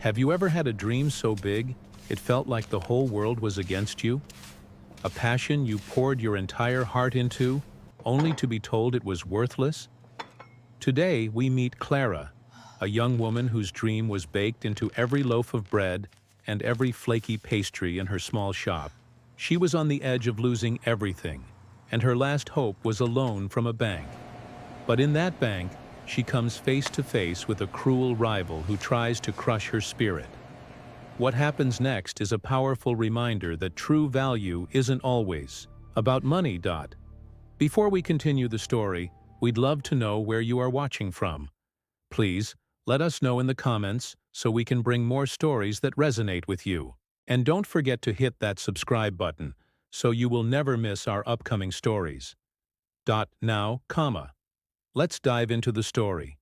Have you ever had a dream so big it felt like the whole world was against you? A passion you poured your entire heart into, only to be told it was worthless? Today we meet Clara, a young woman whose dream was baked into every loaf of bread and every flaky pastry in her small shop. She was on the edge of losing everything, and her last hope was a loan from a bank. But in that bank, she comes face to face with a cruel rival who tries to crush her spirit. What happens next is a powerful reminder that true value isn't always about money. Before we continue the story, we'd love to know where you are watching from. Please, let us know in the comments so we can bring more stories that resonate with you. And don't forget to hit that subscribe button so you will never miss our upcoming stories. Now, let's dive into the story.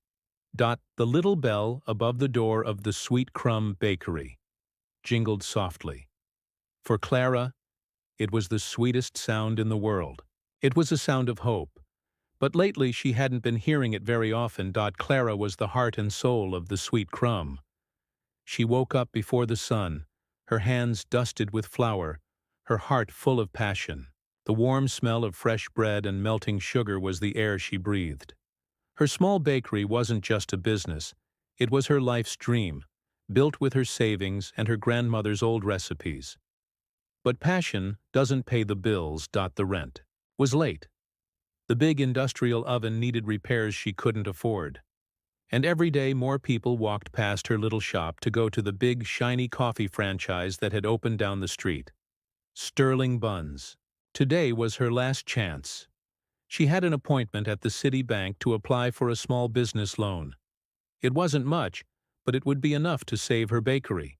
The little bell above the door of the Sweet Crumb Bakery jingled softly. For Clara, it was the sweetest sound in the world. It was a sound of hope. But lately she hadn't been hearing it very often. Clara was the heart and soul of the Sweet Crumb. She woke up before the sun, her hands dusted with flour, her heart full of passion. The warm smell of fresh bread and melting sugar was the air she breathed. Her small bakery wasn't just a business, it was her life's dream, built with her savings and her grandmother's old recipes. But passion doesn't pay the bills. The rent was late. The big industrial oven needed repairs she couldn't afford. And every day more people walked past her little shop to go to the big, shiny coffee franchise that had opened down the street. Sterling Buns. Today was her last chance. She had an appointment at the city bank to apply for a small business loan. It wasn't much, but it would be enough to save her bakery.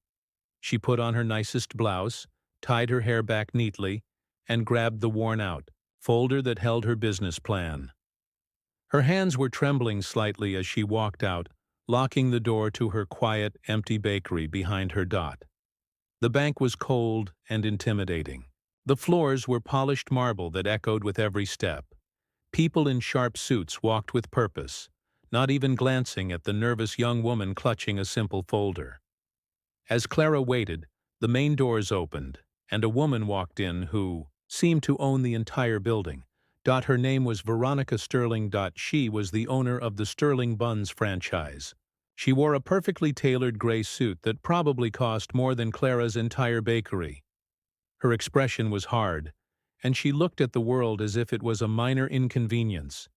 She put on her nicest blouse, tied her hair back neatly, and grabbed the worn-out folder that held her business plan. Her hands were trembling slightly as she walked out, locking the door to her quiet, empty bakery behind her. The bank was cold and intimidating. The floors were polished marble that echoed with every step. People in sharp suits walked with purpose, not even glancing at the nervous young woman clutching a simple folder. As Clara waited, the main doors opened, and a woman walked in who seemed to own the entire building. Her name was Veronica Sterling. She was the owner of the Sterling Buns franchise. She wore a perfectly tailored gray suit that probably cost more than Clara's entire bakery. Her expression was hard, and she looked at the world as if it was a minor inconvenience.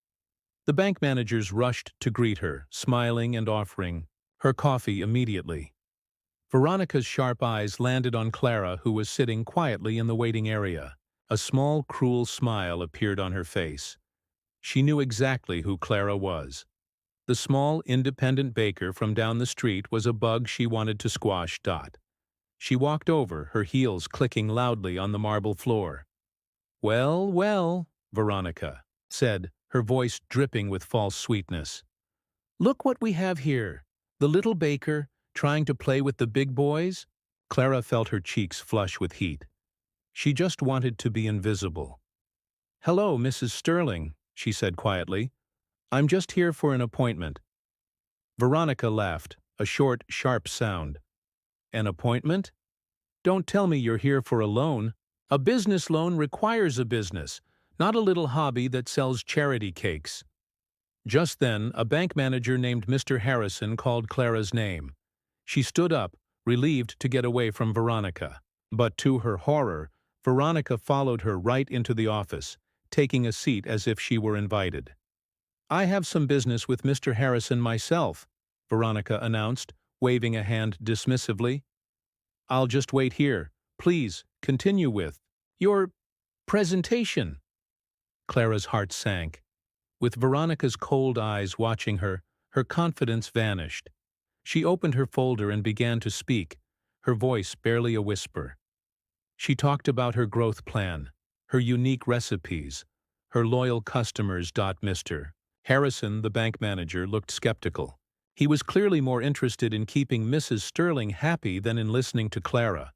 The bank managers rushed to greet her, smiling and offering her coffee immediately. Veronica's sharp eyes landed on Clara, who was sitting quietly in the waiting area. A small, cruel smile appeared on her face. She knew exactly who Clara was. The small, independent baker from down the street was a bug she wanted to squash. She walked over, her heels clicking loudly on the marble floor. "Well, well," Veronica said, her voice dripping with false sweetness. "Look what we have here. The little baker, trying to play with the big boys?" Clara felt her cheeks flush with heat. She just wanted to be invisible. "Hello, Mrs. Sterling," she said quietly. "I'm just here for an appointment." Veronica laughed, a short, sharp sound. "An appointment? Don't tell me you're here for a loan. A business loan requires a business, not a little hobby that sells charity cakes." Just then, a bank manager named Mr. Harrison called Clara's name. She stood up, relieved to get away from Veronica. But to her horror, Veronica followed her right into the office, taking a seat as if she were invited. "I have some business with Mr. Harrison myself," Veronica announced, waving a hand dismissively. "I'll just wait here. Please, continue with your presentation." Clara's heart sank. With Veronica's cold eyes watching her, her confidence vanished. She opened her folder and began to speak, her voice barely a whisper. She talked about her growth plan, her unique recipes, her loyal customers. Mr. Harrison, the bank manager, looked skeptical. He was clearly more interested in keeping Mrs. Sterling happy than in listening to Clara.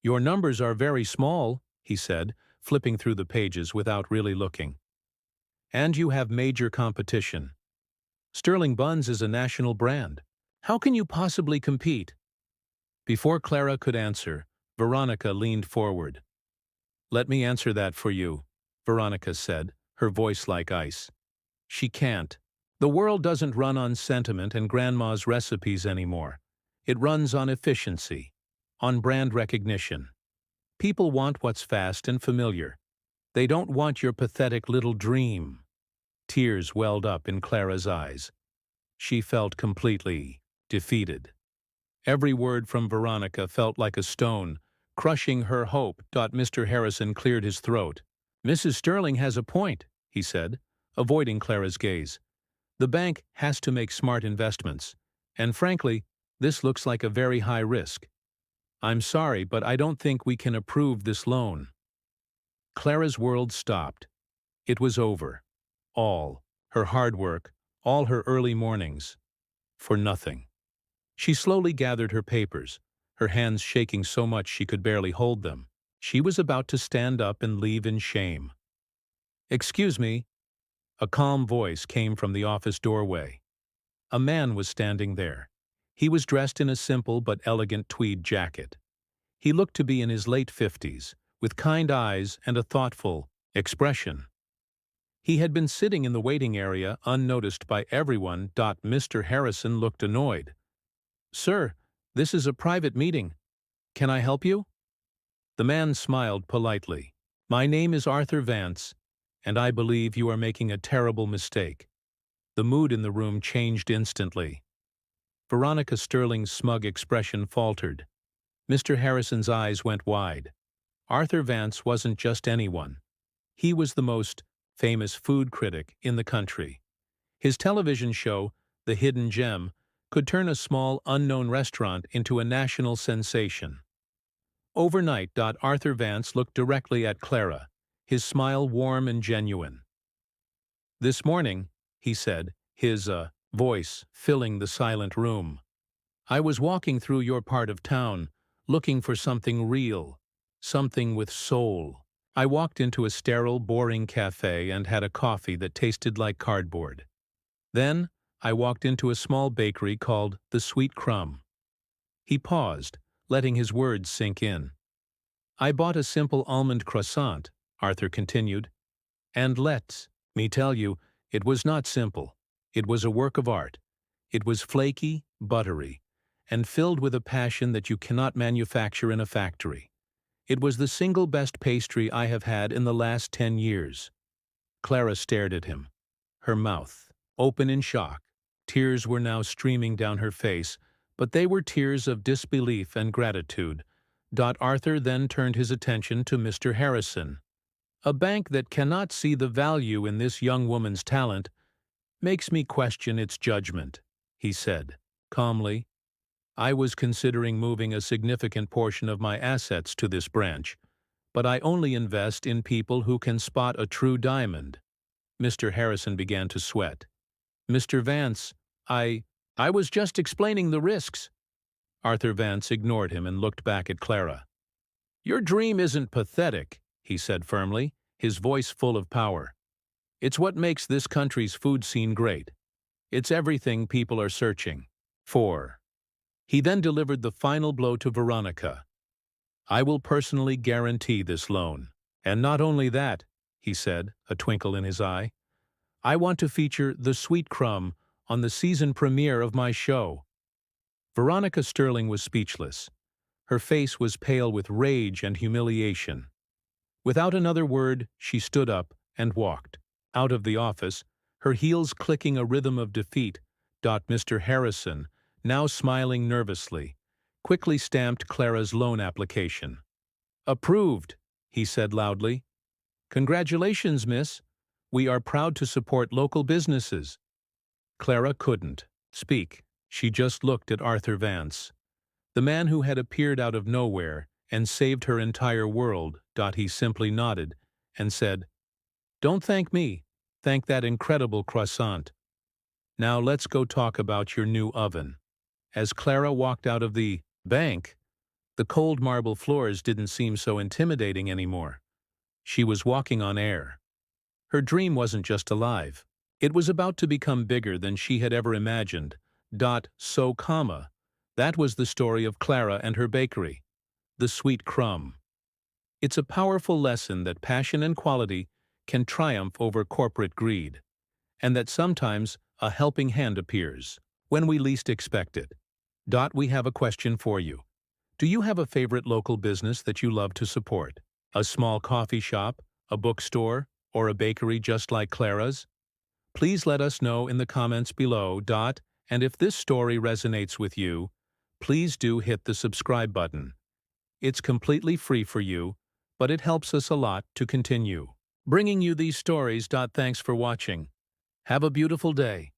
"Your numbers are very small," he said, flipping through the pages without really looking. "And you have major competition. Sterling Buns is a national brand. How can you possibly compete?" Before Clara could answer, Veronica leaned forward. "Let me answer that for you," Veronica said, her voice like ice. "She can't. The world doesn't run on sentiment and grandma's recipes anymore. It runs on efficiency, on brand recognition. People want what's fast and familiar. They don't want your pathetic little dream." Tears welled up in Clara's eyes. She felt completely defeated. Every word from Veronica felt like a stone, crushing her hope. Mr. Harrison cleared his throat. "Mrs. Sterling has a point," he said, avoiding Clara's gaze. "The bank has to make smart investments, and frankly, this looks like a very high risk. I'm sorry, but I don't think we can approve this loan." Clara's world stopped. It was over. All her hard work, all her early mornings, for nothing. She slowly gathered her papers, her hands shaking so much she could barely hold them. She was about to stand up and leave in shame. "Excuse me." A calm voice came from the office doorway. A man was standing there. He was dressed in a simple but elegant tweed jacket. He looked to be in his late 50s, with kind eyes and a thoughtful expression. He had been sitting in the waiting area unnoticed by everyone. Mr. Harrison looked annoyed. "Sir, this is a private meeting. Can I help you?" The man smiled politely. "My name is Arthur Vance, and I believe you are making a terrible mistake." The mood in the room changed instantly. Veronica Sterling's smug expression faltered. Mr. Harrison's eyes went wide. Arthur Vance wasn't just anyone. He was the most famous food critic in the country. His television show, The Hidden Gem, could turn a small, unknown restaurant into a national sensation. Overnight, Arthur Vance looked directly at Clara, his smile warm and genuine. "This morning," he said, his voice filling the silent room, "I was walking through your part of town, looking for something real, something with soul. I walked into a sterile, boring cafe and had a coffee that tasted like cardboard. Then I walked into a small bakery called the Sweet Crumb." He paused, letting his words sink in. "I bought a simple almond croissant," Arthur continued. "And let me tell you, it was not simple. It was a work of art. It was flaky, buttery, and filled with a passion that you cannot manufacture in a factory. It was the single best pastry I have had in the last 10 years. Clara stared at him, her mouth open in shock. Tears were now streaming down her face, but they were tears of disbelief and gratitude. Arthur then turned his attention to Mr. Harrison. "A bank that cannot see the value in this young woman's talent makes me question its judgment," he said, calmly. "I was considering moving a significant portion of my assets to this branch, but I only invest in people who can spot a true diamond." Mr. Harrison began to sweat. "Mr. Vance, I was just explaining the risks." Arthur Vance ignored him and looked back at Clara. "Your dream isn't pathetic," he said firmly, his voice full of power. "It's what makes this country's food scene great. It's everything people are searching for." He then delivered the final blow to Veronica. "I will personally guarantee this loan. And not only that," he said, a twinkle in his eye, "I want to feature the Sweet Crumb on the season premiere of my show." Veronica Sterling was speechless. Her face was pale with rage and humiliation. Without another word, she stood up and walked out of the office, her heels clicking a rhythm of defeat. Mr. Harrison, now smiling nervously, quickly stamped Clara's loan application. "Approved," he said loudly. "Congratulations, miss. We are proud to support local businesses." Clara couldn't speak. She just looked at Arthur Vance, the man who had appeared out of nowhere and saved her entire world. He simply nodded and said, "Don't thank me. Thank that incredible croissant. Now let's go talk about your new oven." As Clara walked out of the bank, the cold marble floors didn't seem so intimidating anymore. She was walking on air. Her dream wasn't just alive. It was about to become bigger than she had ever imagined. That That was the story of Clara and her bakery, the sweet crumb. It's a powerful lesson that passion and quality can triumph over corporate greed, and that sometimes a helping hand appears when we least expect it. We have a question for you. Do you have a favorite local business that you love to support? A small coffee shop, a bookstore, or a bakery just like Clara's? Please let us know in the comments below. And if this story resonates with you, please do hit the subscribe button. It's completely free for you, but it helps us a lot to continue bringing you these stories. Thanks for watching. Have a beautiful day.